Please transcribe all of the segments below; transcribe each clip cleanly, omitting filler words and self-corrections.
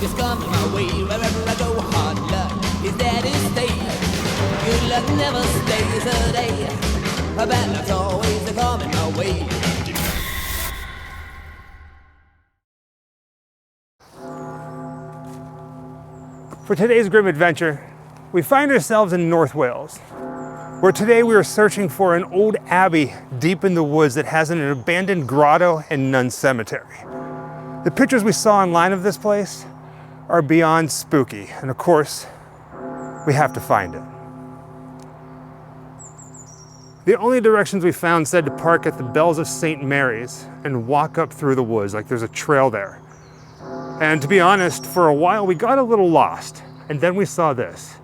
is coming my way. Wherever I go, hard luck is there to stay. Good luck never stays a day. Bad luck's always coming my way. For today's grim adventure, we find ourselves in North Wales, where today we are searching for an old abbey deep in the woods that has an abandoned grotto and nun cemetery. The pictures we saw online of this place are beyond spooky, and of course, we have to find it. The only directions we found said to park at the Bells of St. Mary's and walk up through the woods, like there's a trail there. And to be honest, for a while we got a little lost, and then we saw this.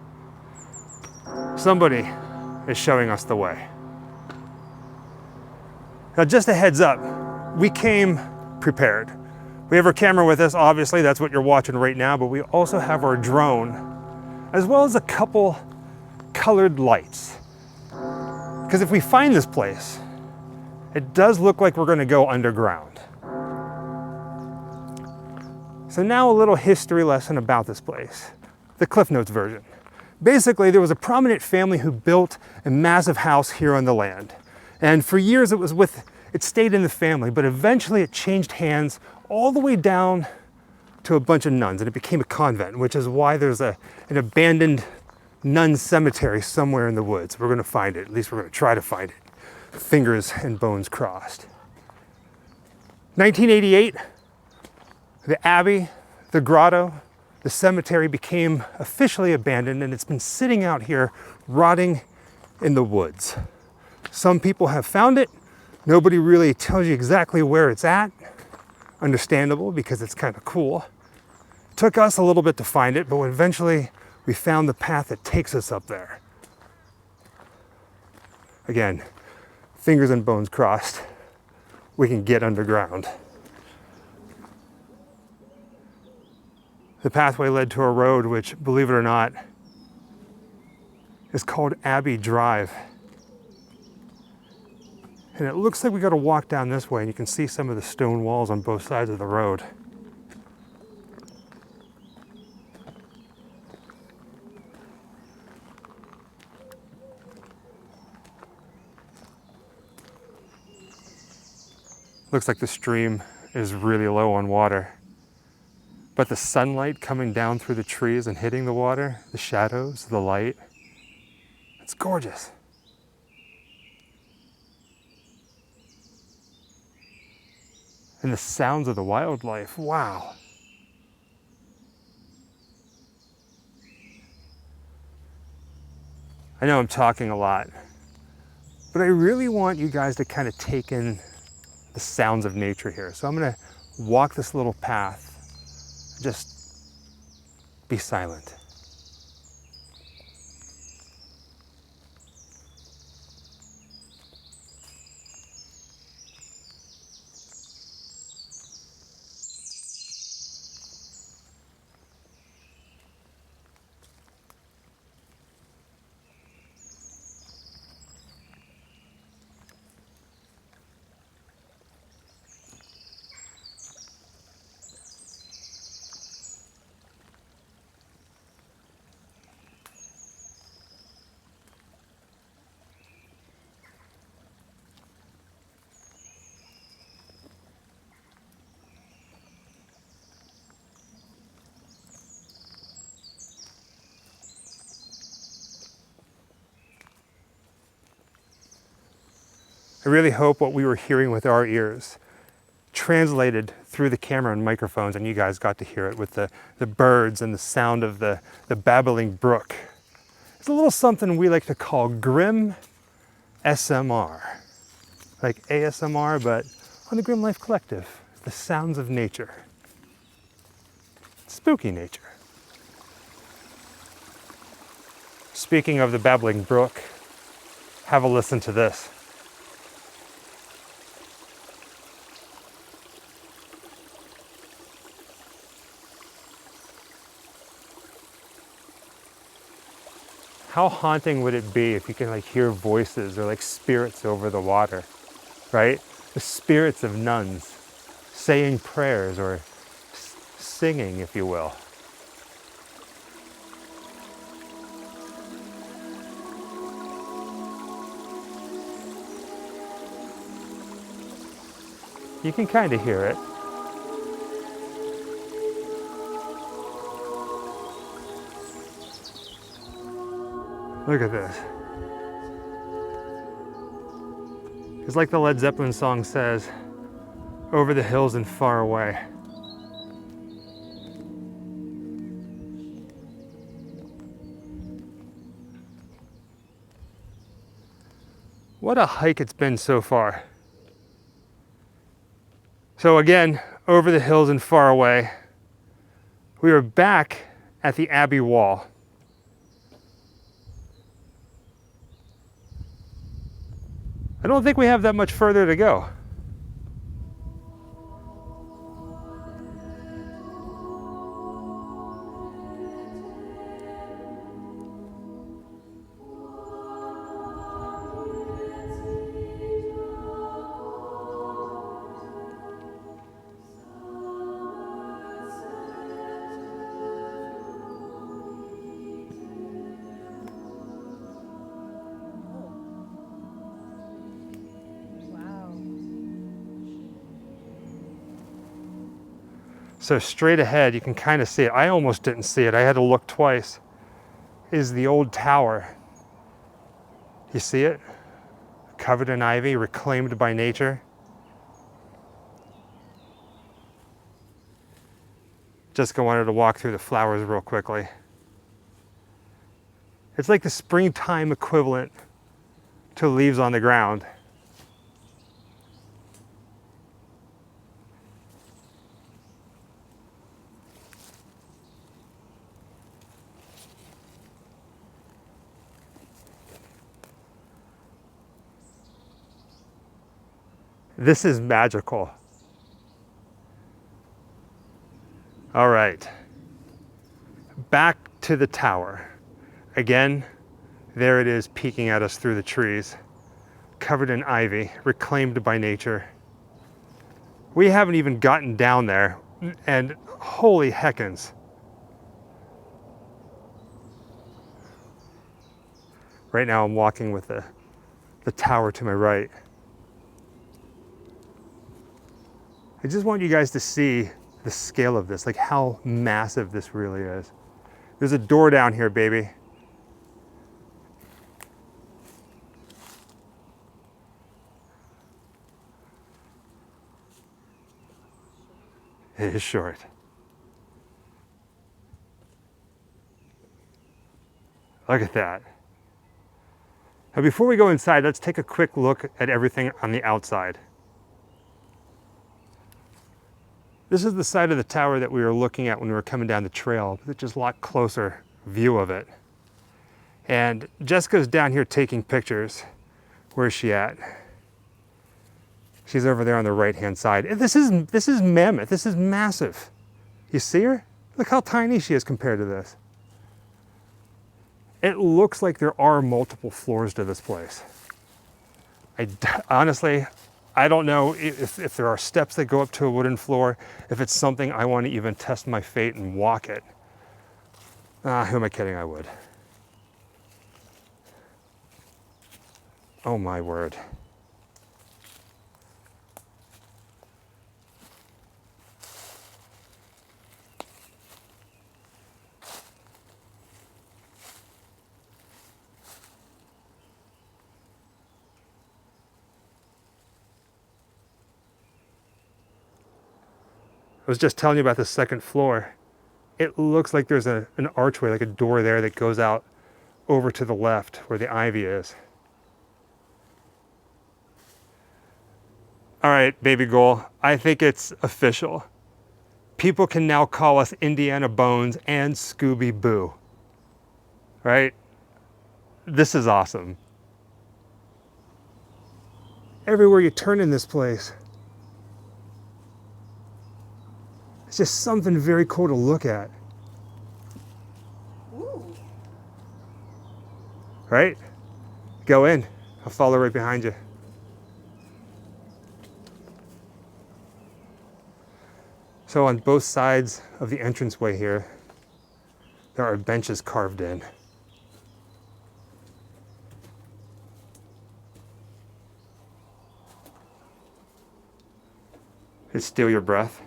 Somebody is showing us the way. Now just a heads up, we came prepared. We have our camera with us, obviously, that's what you're watching right now, but we also have our drone, as well as a couple colored lights. Because if we find this place, it does look like we're gonna go underground. So now a little history lesson about this place, the Cliff Notes version. Basically, there was a prominent family who built a massive house here on the land. And for years it stayed in the family, but eventually it changed hands all the way down to a bunch of nuns, and it became a convent, which is why there's an abandoned nun cemetery somewhere in the woods. We're gonna find it, at least we're gonna try to find it. Fingers and bones crossed. 1988, the abbey, the grotto, the cemetery became officially abandoned, and it's been sitting out here rotting in the woods. Some people have found it. Nobody really tells you exactly where it's at. Understandable, because it's kind of cool. It took us a little bit to find it, but eventually we found the path that takes us up there. Again, fingers and bones crossed, we can get underground. The pathway led to a road which, believe it or not, is called Abbey Drive. And it looks like we got to walk down this way, and you can see some of the stone walls on both sides of the road. Looks like the stream is really low on water. But the sunlight coming down through the trees and hitting the water, the shadows, the light, it's gorgeous. And the sounds of the wildlife, wow. I know I'm talking a lot, but I really want you guys to kind of take in the sounds of nature here. So I'm gonna walk this little path. Just be silent. I really hope what we were hearing with our ears translated through the camera and microphones, and you guys got to hear it with the birds and the sound of the babbling brook. It's a little something we like to call grim SMR. Like ASMR, but on the Grim Life Collective, the sounds of nature. Spooky nature. Speaking of the babbling brook, have a listen to this. How haunting would it be if you can hear voices or spirits over the water, right? The spirits of nuns saying prayers or singing, if you will. You can kind of hear it. Look at this. It's like the Led Zeppelin song says, over the hills and far away. What a hike it's been so far. So again, over the hills and far away, we are back at the Abbey wall. I don't think we have that much further to go. So straight ahead, you can kind of see it. I almost didn't see it. I had to look twice. Is the old tower. You see it? Covered in ivy, reclaimed by nature. Jessica wanted to walk through the flowers real quickly. It's like the springtime equivalent to leaves on the ground. This is magical. All right, back to the tower. Again, there it is peeking at us through the trees, covered in ivy, reclaimed by nature. We haven't even gotten down there, and holy heckins. Right now I'm walking with the tower to my right. I just want you guys to see the scale of this, like how massive this really is. There's a door down here, baby. It is short. Look at that. Now before we go inside, let's take a quick look at everything on the outside. This is the side of the tower that we were looking at when we were coming down the trail, but just a lot closer view of it. And Jessica's down here taking pictures. Where's she at? She's over there on the right-hand side. And this is mammoth, this is massive. You see her? Look how tiny she is compared to this. It looks like there are multiple floors to this place. Honestly, I don't know if there are steps that go up to a wooden floor, if it's something I want to even test my fate and walk it. Who am I kidding? I would. Oh my word. I was just telling you about the second floor. It looks like there's an archway, like a door there that goes out over to the left where the ivy is. All right, baby goal, I think it's official. People can now call us Indiana Bones and Scooby Boo, right? This is awesome. Everywhere you turn in this place, it's just something very cool to look at. Ooh. Right? Go in. I'll follow right behind you. So on both sides of the entranceway here, there are benches carved in. It'd steal your breath.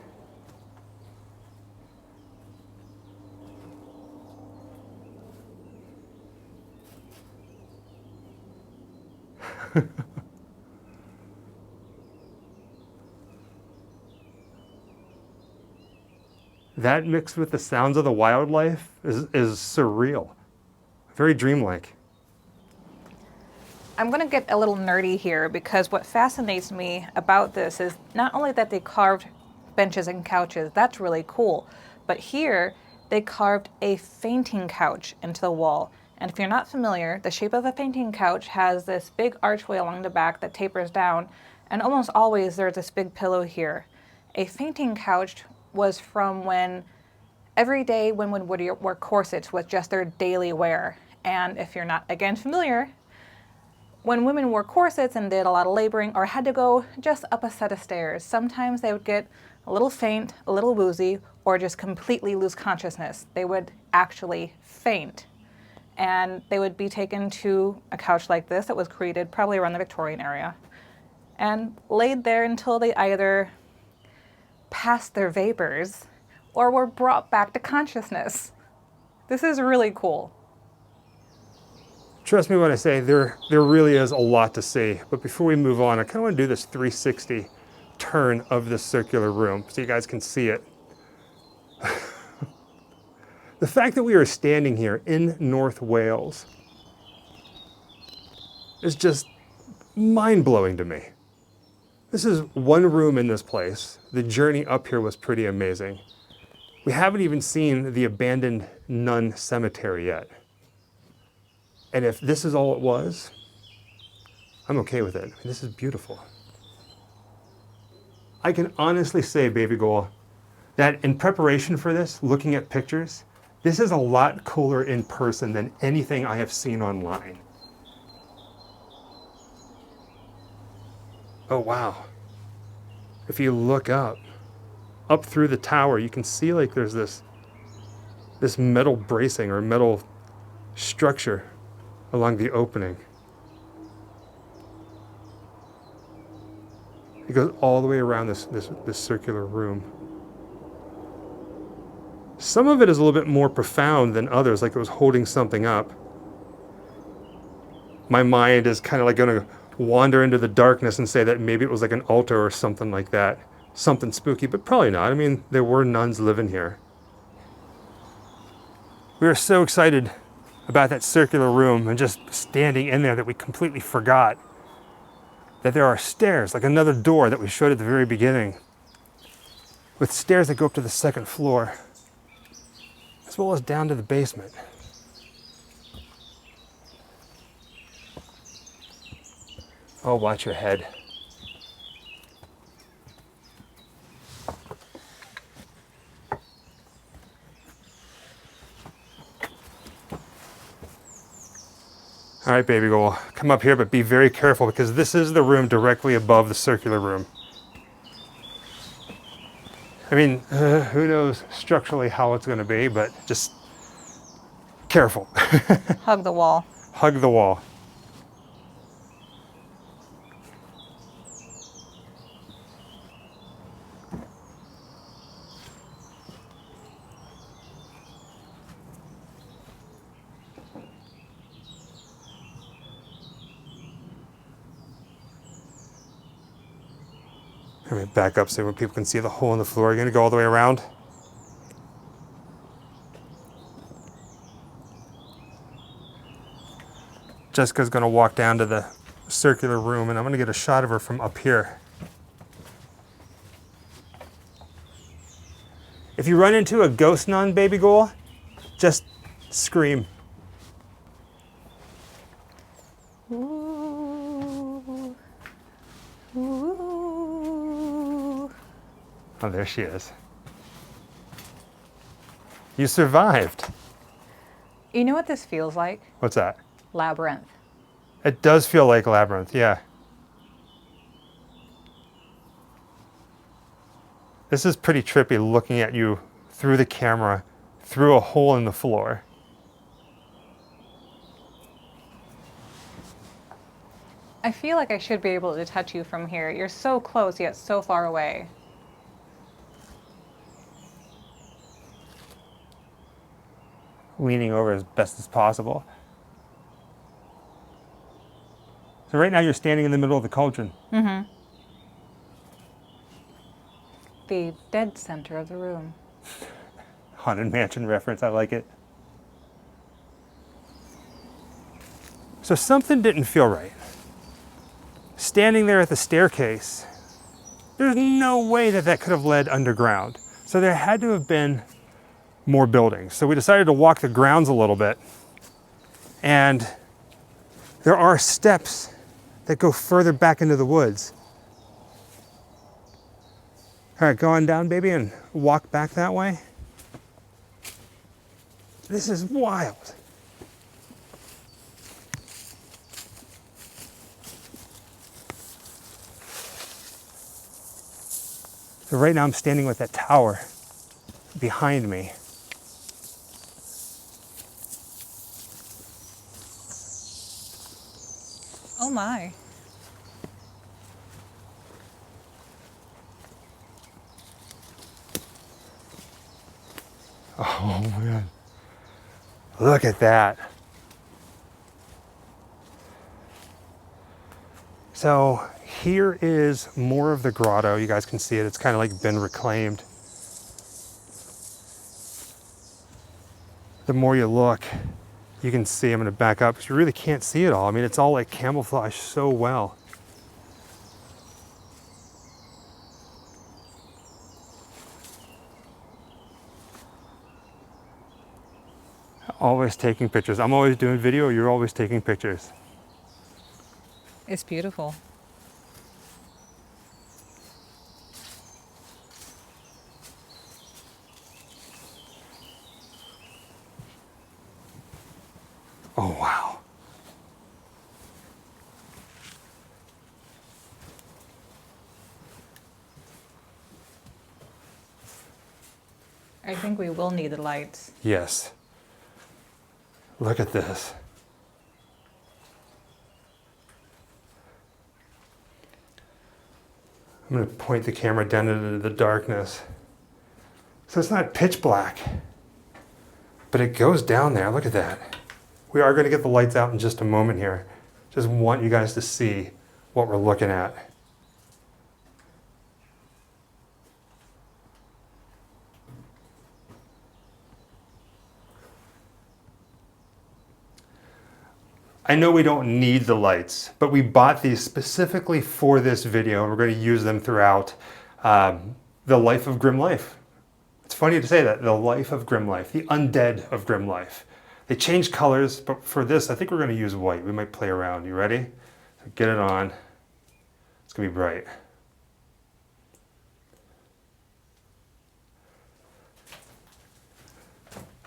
That mixed with the sounds of the wildlife is surreal. Very dreamlike. I'm going to get a little nerdy here because what fascinates me about this is not only that they carved benches and couches, that's really cool, but here they carved a fainting couch into the wall. And if you're not familiar, the shape of a fainting couch has this big archway along the back that tapers down, and almost always there's this big pillow here. A fainting couch was from when every day women would wear corsets with just their daily wear. And if you're not, again, familiar, when women wore corsets and did a lot of laboring or had to go just up a set of stairs, sometimes they would get a little faint, a little woozy, or just completely lose consciousness. They would actually faint. And they would be taken to a couch like this that was created probably around the Victorian area and laid there until they either passed their vapors or were brought back to consciousness. This is really cool. Trust me when I say there really is a lot to see. But before we move on, I kind of want to do this 360 turn of this circular room so you guys can see it. The fact that we are standing here in North Wales is just mind-blowing to me. This is one room in this place. The journey up here was pretty amazing. We haven't even seen the abandoned nun cemetery yet. And if this is all it was, I'm okay with it. I mean, this is beautiful. I can honestly say, Baby Goal, that in preparation for this, looking at pictures, this is a lot cooler in person than anything I have seen online. Oh, wow. If you look up through the tower, you can see like there's this metal bracing or metal structure along the opening. It goes all the way around this circular room. Some of it is a little bit more profound than others, like it was holding something up. My mind is kind of like going to wander into the darkness and say that maybe it was like an altar or something like that. Something spooky, but probably not. I mean, there were nuns living here. We were so excited about that circular room and just standing in there that we completely forgot that there are stairs, like another door that we showed at the very beginning, with stairs that go up to the second floor, as well as down to the basement. Oh, watch your head. All right, baby, we'll come up here, but be very careful because this is the room directly above the circular room. I mean, who knows structurally how it's going to be, but just careful. Hug the wall. Hug the wall. Let me back up so people can see the hole in the floor. You're going to go all the way around. Jessica's going to walk down to the circular room, and I'm going to get a shot of her from up here. If you run into a ghost nun, Baby Goal, just scream. Ooh. Ooh. Oh, there she is. You survived. You know what this feels like? What's that? Labyrinth. It does feel like Labyrinth, yeah. This is pretty trippy looking at you through the camera, through a hole in the floor. I feel like I should be able to touch you from here. You're so close yet so far away. leaning over as best as possible. So right now you're standing in the middle of the cauldron. Mm-hmm. The dead center of the room. Haunted Mansion reference, I like it. So something didn't feel right. Standing there at the staircase, there's no way that that could have led underground. So there had to have been more buildings. So we decided to walk the grounds a little bit. And there are steps that go further back into the woods. All right, go on down, baby, and walk back that way. This is wild. So right now I'm standing with that tower behind me. Oh my. Oh man. Look at that. So here is more of the grotto. You guys can see it. It's kind of like been reclaimed. The more you look, you can see, I'm going to back up because you really can't see it all. I mean, it's all like camouflaged so well. Always taking pictures. I'm always doing video, you're always taking pictures. It's beautiful. Oh, wow. I think we will need the lights. Yes. Look at this. I'm going to point the camera down into the darkness. So it's not pitch black, but it goes down there. Look at that. We are going to get the lights out in just a moment here. Just want you guys to see what we're looking at. I know we don't need the lights, but we bought these specifically for this video. We're going to use them throughout the life of Grim Life. It's funny to say that, the life of Grim Life, the undead of Grim Life. They change colors, but for this, I think we're going to use white. We might play around. You ready? So get it on. It's going to be bright.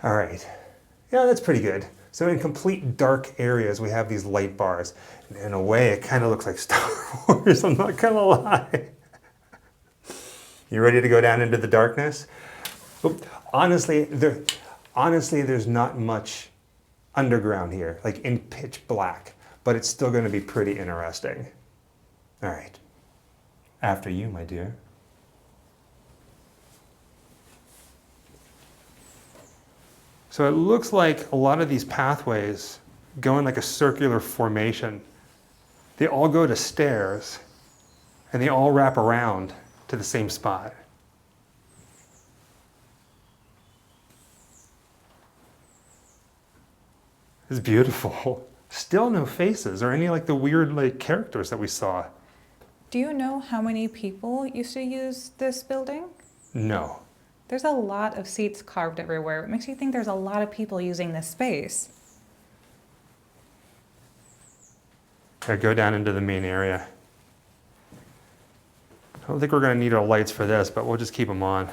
All right. Yeah, that's pretty good. So in complete dark areas, we have these light bars. And in a way, it kind of looks like Star Wars, I'm not gonna lie. You ready to go down into the darkness? Honestly, there's not much underground here, like in pitch black, but it's still gonna be pretty interesting. All right, after you, my dear. So it looks like a lot of these pathways go in like a circular formation. They all go to stairs and they all wrap around to the same spot. It's beautiful. Still no faces or any like the weird like characters that we saw. Do you know how many people used to use this building? No. There's a lot of seats carved everywhere. It makes you think there's a lot of people using this space. Okay, go down into the main area. I don't think we're going to need our lights for this, but we'll just keep them on.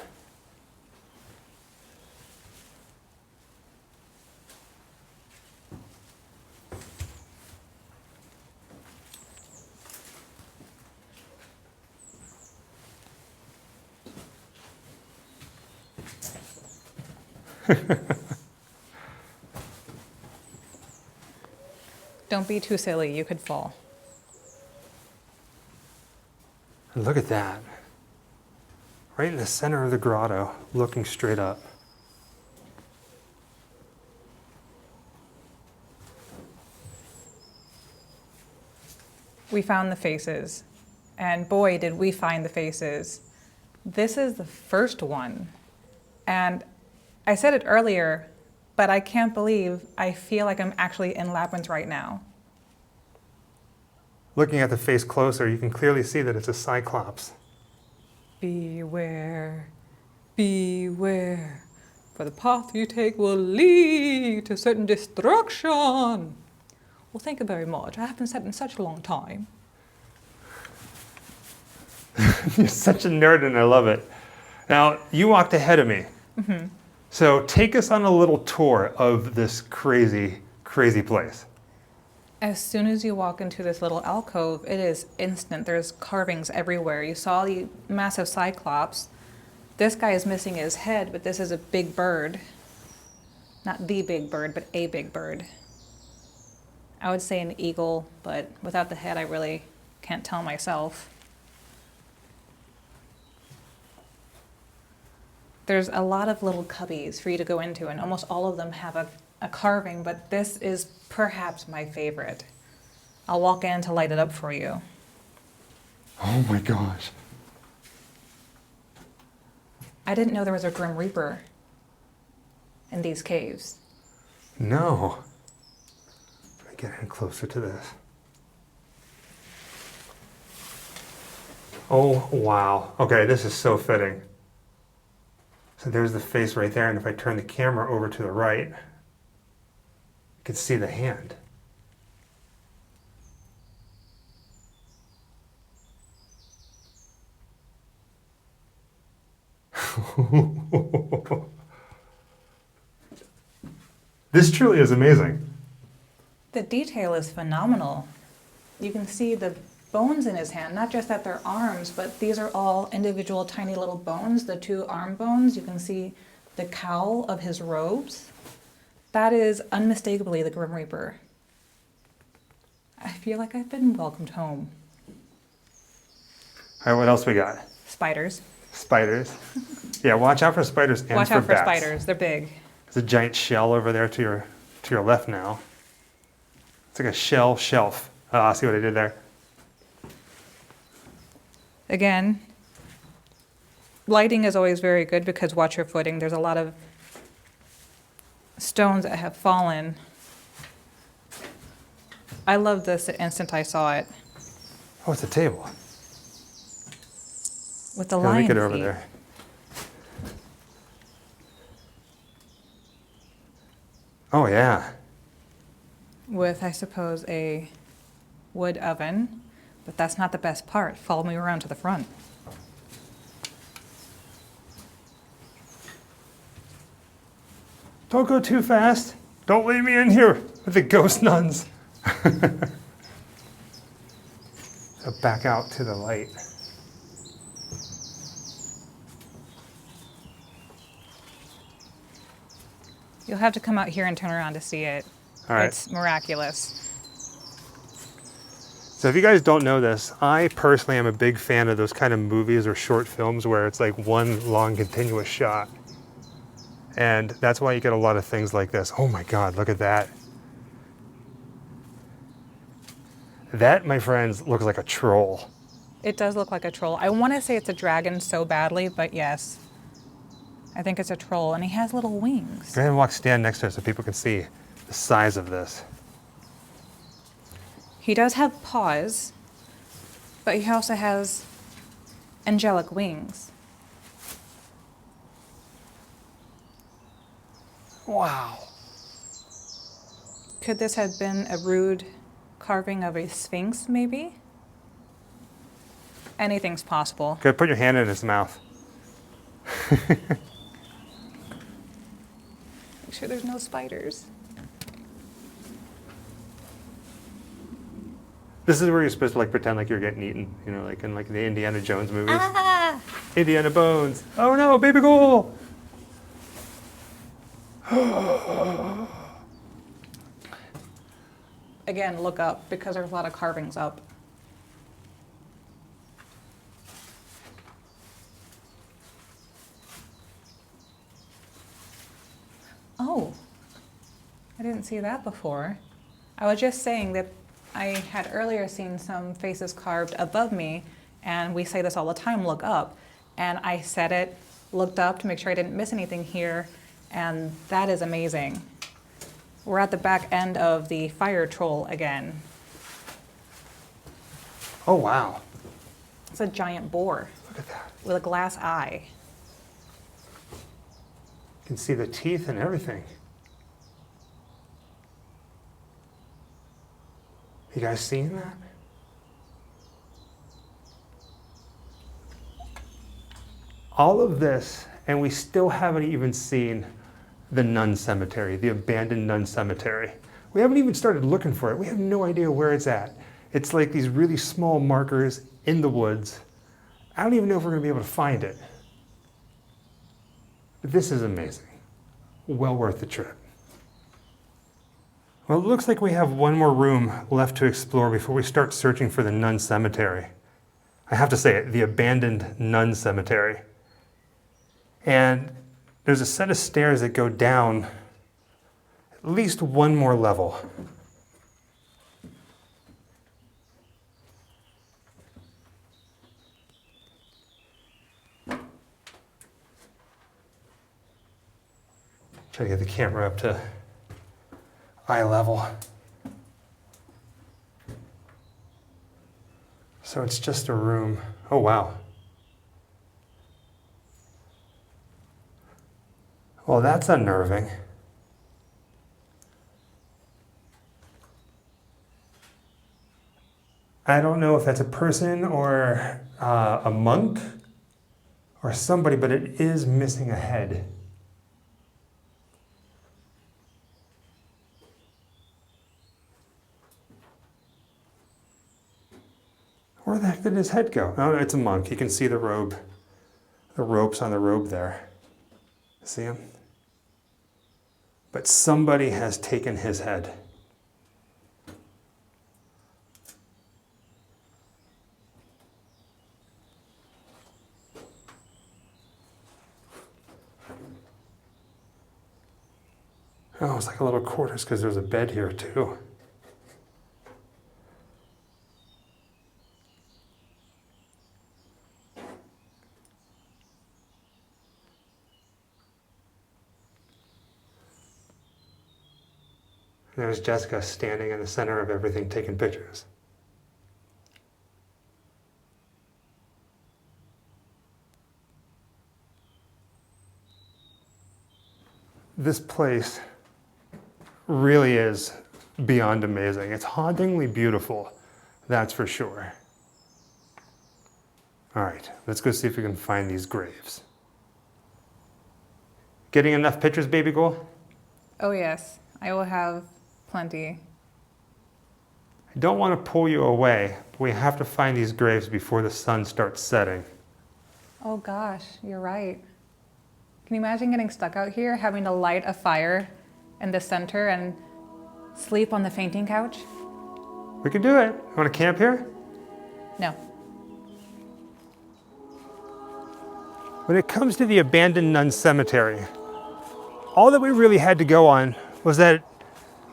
Don't be too silly, you could fall. Look at that. Right in the center of the grotto, looking straight up. we found the faces. And boy, did we find the faces. This is the first one. And I said it earlier, but I can't believe I feel like I'm actually in Labyrinth right now. Looking at the face closer, you can clearly see that it's a cyclops. Beware, beware, for the path you take will lead to certain destruction. Well, thank you very much. I haven't said in such a long time. You're such a nerd and I love it. Now, you walked ahead of me. Mm-hmm. So take us on a little tour of this crazy, crazy place. As soon as you walk into this little alcove, it is instant. There's carvings everywhere. You saw the massive cyclops. This guy is missing his head, but this is a big bird. Not the big bird, but a big bird. I would say an eagle, but without the head, I really can't tell myself. There's a lot of little cubbies for you to go into, and almost all of them have a carving, but this is perhaps my favorite. I'll walk in to light it up for you. Oh my gosh. I didn't know there was a Grim Reaper in these caves. No. Let me get in closer to this. Oh, wow. Okay, this is so fitting. So there's the face right there, and if I turn the camera over to the right, you can see the hand. This truly is amazing. The detail is phenomenal. You can see the bones in his hand, not just that they're arms, but these are all individual tiny little bones, the 2 arm bones. You can see the cowl of his robes. That is unmistakably the Grim Reaper. I feel like I've been welcomed home. All right, what else we got? Spiders. Spiders. Yeah, watch out for spiders and Watch for out for bats. spiders, they're big. There's a giant shell over there to your left now. It's like a shell shelf. I see what I did there. Again, lighting is always very good because watch your footing. There's a lot of stones that have fallen. I loved this the instant I saw it. Oh, it's a table. With the Let me lion get over feet. there. Oh, yeah. With, I suppose, a wood oven. But that's not the best part. Follow me around to the front. Don't go too fast. Don't leave me in here with the ghost nuns. So back out to the light. You'll have to come out here and turn around to see it. All right. It's miraculous. So if you guys don't know this, I personally am a big fan of those kind of movies or short films where it's like one long continuous shot. And that's why you get a lot of things like this. Oh my God, look at that. That, my friends, looks like a troll. It does look like a troll. I want to say it's a dragon so badly, but yes. I think it's a troll, and he has little wings. Go ahead and stand next to it so people can see the size of this. He does have paws, but he also has angelic wings. Wow. Could this have been a rude carving of a sphinx, maybe? Anything's possible. Go put your hand in his mouth. Make sure there's no spiders. This is where you're supposed to like pretend like you're getting eaten, you know, like in like the Indiana Jones movies. Ah! Indiana Bones. Oh no, baby ghoul. Again, look up because there's a lot of carvings up. Oh, I didn't see that before. I was just saying that I had earlier seen some faces carved above me, and we say this all the time, look up. And I said it, looked up to make sure I didn't miss anything here, and that is amazing. We're at the back end of the fire troll again. Oh, wow. It's a giant boar. Look at that. With a glass eye. You can see the teeth and everything. You guys seeing that? All of this, and we still haven't even seen the nun cemetery, the abandoned nun cemetery. We haven't even started looking for it. We have no idea where it's at. It's like these really small markers in the woods. I don't even know if we're going to be able to find it. But this is amazing. Well worth the trip. Well, it looks like we have one more room left to explore before we start searching for the nun cemetery. I have to say it, the abandoned nun cemetery. And there's a set of stairs that go down at least one more level. Try to get the camera up to eye level. So it's just a room. Oh, wow. Well, that's unnerving. I don't know if that's a person or a monk or somebody, but it is missing a head. Where the heck did his head go? Oh, it's a monk. You can see the robe, the ropes on the robe there. See him? But somebody has taken his head. Oh, it's like a little quarters because there's a bed here too. There's Jessica standing in the center of everything, taking pictures. This place really is beyond amazing. It's hauntingly beautiful, that's for sure. All right, let's go see if we can find these graves. Getting enough pictures, baby girl? Oh yes, I will have plenty. I don't want to pull you away, but we have to find these graves before the sun starts setting. Oh gosh, you're right. Can you imagine getting stuck out here, having to light a fire in the center and sleep on the fainting couch? We can do it. Want to camp here? No. When it comes to the abandoned nun cemetery, all that we really had to go on was that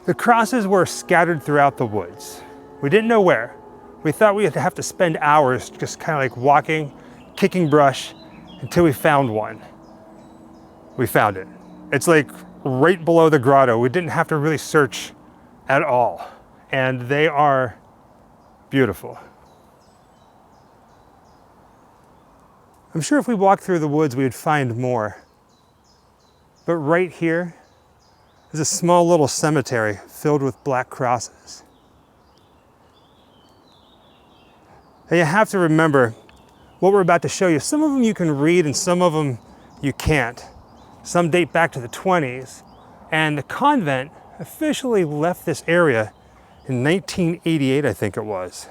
the crosses were scattered throughout the woods. We didn't know where. We thought we'd have to spend hours just kind of like walking, kicking brush until we found one. We found it. It's like right below the grotto. We didn't have to really search at all. And they are beautiful. I'm sure if we walked through the woods, we would find more. But right here is a small little cemetery filled with black crosses. And you have to remember what we're about to show you. Some of them you can read and some of them you can't. Some date back to the 20s. And the convent officially left this area in 1988, I think it was.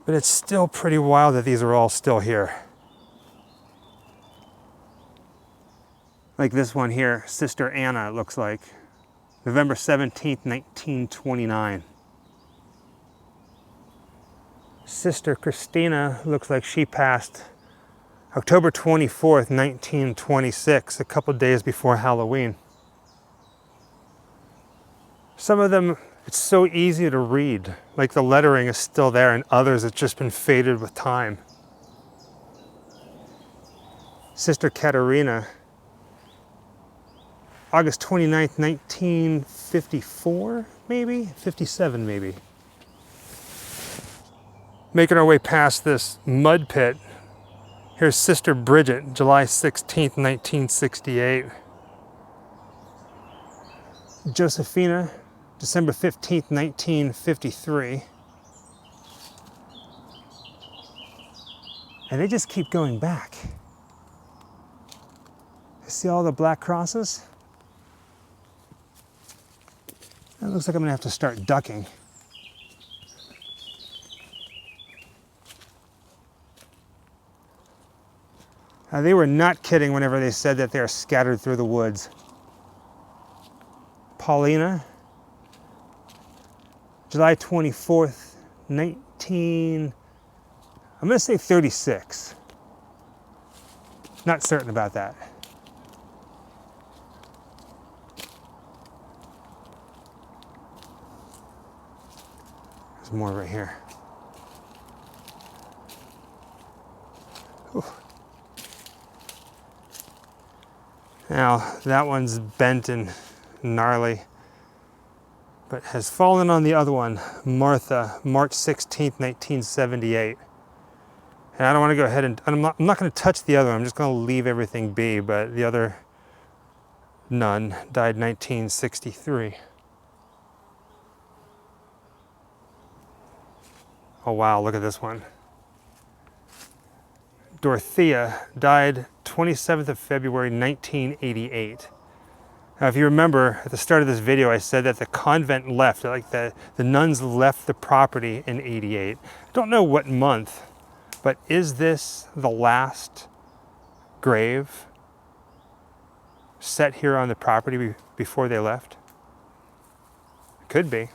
But it's still pretty wild that these are all still here. Like this one here, Sister Anna, it looks like. November 17th, 1929. Sister Christina looks like she passed October 24th, 1926, a couple days before Halloween. Some of them, it's so easy to read, like the lettering is still there, and others it's just been faded with time. Sister Katerina, August 29th, 1954, maybe? 57, maybe. Making our way past this mud pit. Here's Sister Bridget, July 16th, 1968. Josephina, December 15th, 1953. And they just keep going back. See all the black crosses? It looks like I'm gonna have to start ducking. They were not kidding whenever they said that they are scattered through the woods. Paulina, July 24th, I'm gonna say 36. Not certain about that. There's more right here. Ooh. Now, that one's bent and gnarly, but has fallen on the other one, Martha, March 16th, 1978. And I don't want to go ahead and, I'm not going to touch the other one, I'm just going to leave everything be, but the other nun died 1963. Oh wow, look at this one. Dorothea died 27th of February 1988. Now if you remember at the start of this video I said that the convent left, like the nuns left the property in 88. I don't know what month, but is this the last grave set here on the property before they left? Could be.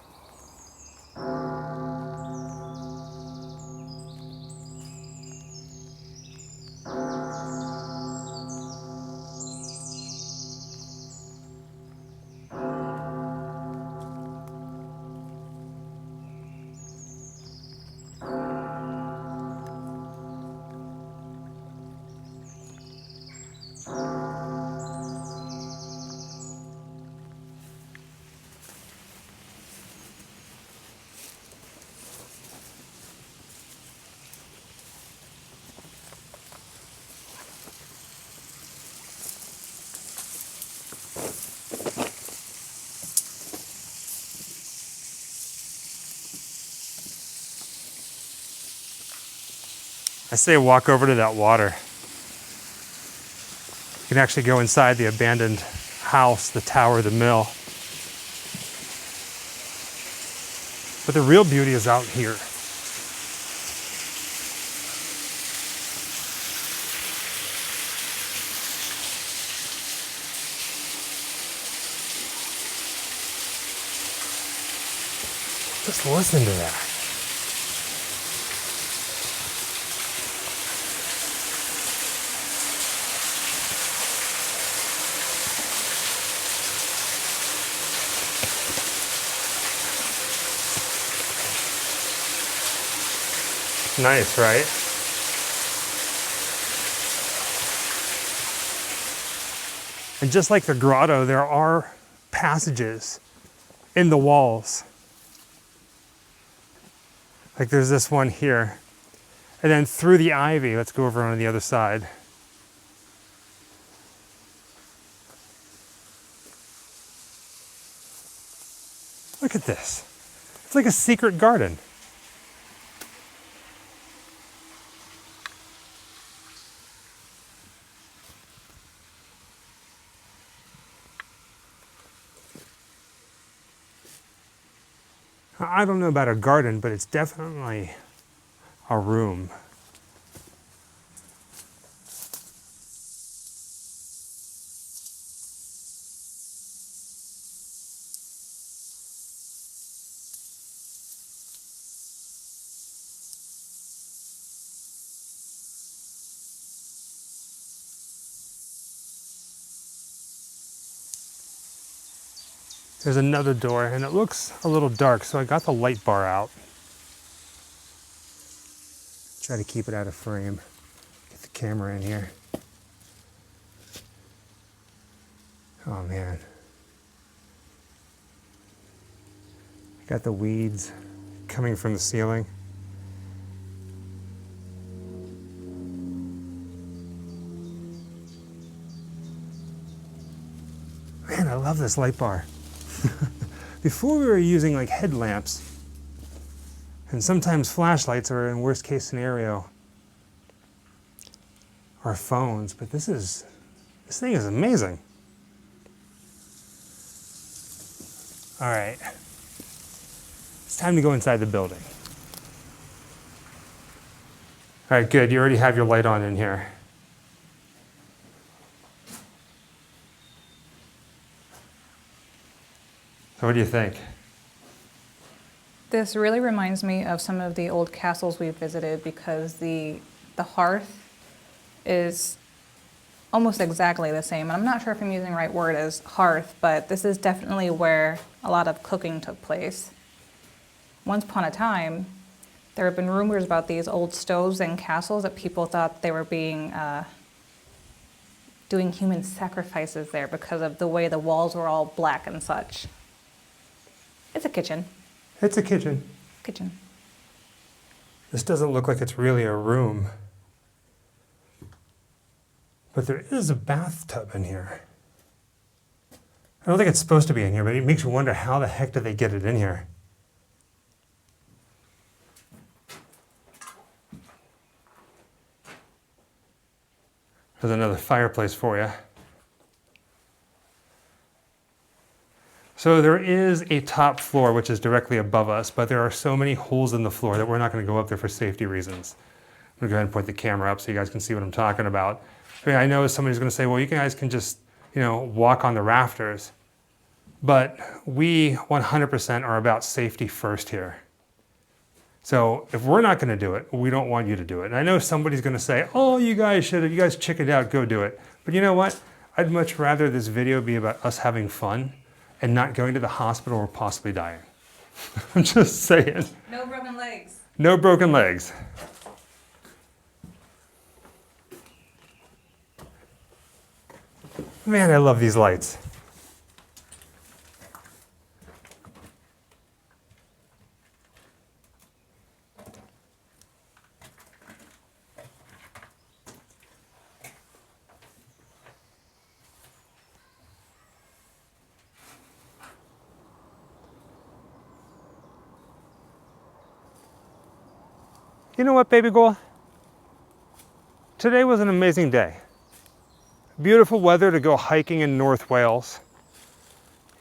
I say walk over to that water. You can actually go inside the abandoned house, the tower, the mill. But the real beauty is out here. Just listen to that. Nice, right? And just like the grotto, there are passages in the walls. Like there's this one here. And then through the ivy, let's go over on the other side. Look at this. It's like a secret garden. I don't know about a garden, but it's definitely a room. There's another door, and it looks a little dark, so I got the light bar out. Try to keep it out of frame. Get the camera in here. Oh man. Got the weeds coming from the ceiling. Man, I love this light bar. Before we were using like headlamps, and sometimes flashlights are in worst case scenario, or phones, but this thing is amazing. All right, it's time to go inside the building. All right, good, you already have your light on in here. So what do you think? This really reminds me of some of the old castles we've visited because the hearth is almost exactly the same. I'm not sure if I'm using the right word as hearth, but this is definitely where a lot of cooking took place. Once upon a time, there have been rumors about these old stoves and castles that people thought they were being doing human sacrifices there because of the way the walls were all black and such. It's a kitchen. It's a kitchen. Kitchen. This doesn't look like it's really a room. But there is a bathtub in here. I don't think it's supposed to be in here, but it makes you wonder how the heck did they get it in here? There's another fireplace for you. So there is a top floor which is directly above us, but there are so many holes in the floor that we're not going to go up there for safety reasons. I'm going to go ahead and point the camera up so you guys can see what I'm talking about. I mean, I know somebody's going to say, well, you guys can just, walk on the rafters. But we 100% are about safety first here. So if we're not going to do it, we don't want you to do it. And I know somebody's going to say, oh, you guys chickened out, go do it. But you know what? I'd much rather this video be about us having fun and not going to the hospital or possibly dying. I'm just saying. No broken legs. No broken legs. Man, I love these lights. You know what, baby girl? Today was an amazing day. Beautiful weather to go hiking in North Wales,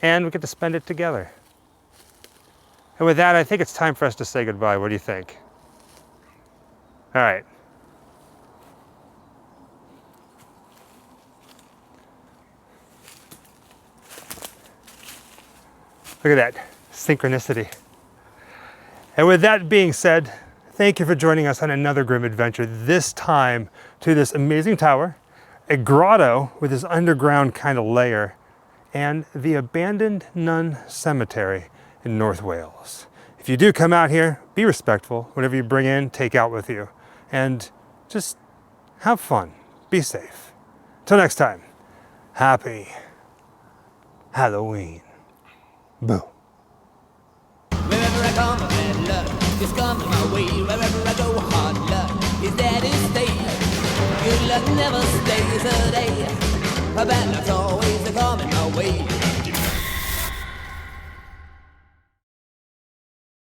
and we get to spend it together. And with that, I think it's time for us to say goodbye. What do you think? All right. Look at that synchronicity. And with that being said, thank you for joining us on another grim adventure, this time to this amazing tower, a grotto with this underground kind of layer, and the abandoned nun cemetery in North Wales. If you do come out here, be respectful. Whatever you bring in, take out with you. And just have fun. Be safe. Till next time, happy Halloween. Boo. Wherever I come, bad luck just comes my way. Wherever I go, hard luck is there to stay. Good luck never stays a day. Bad luck's always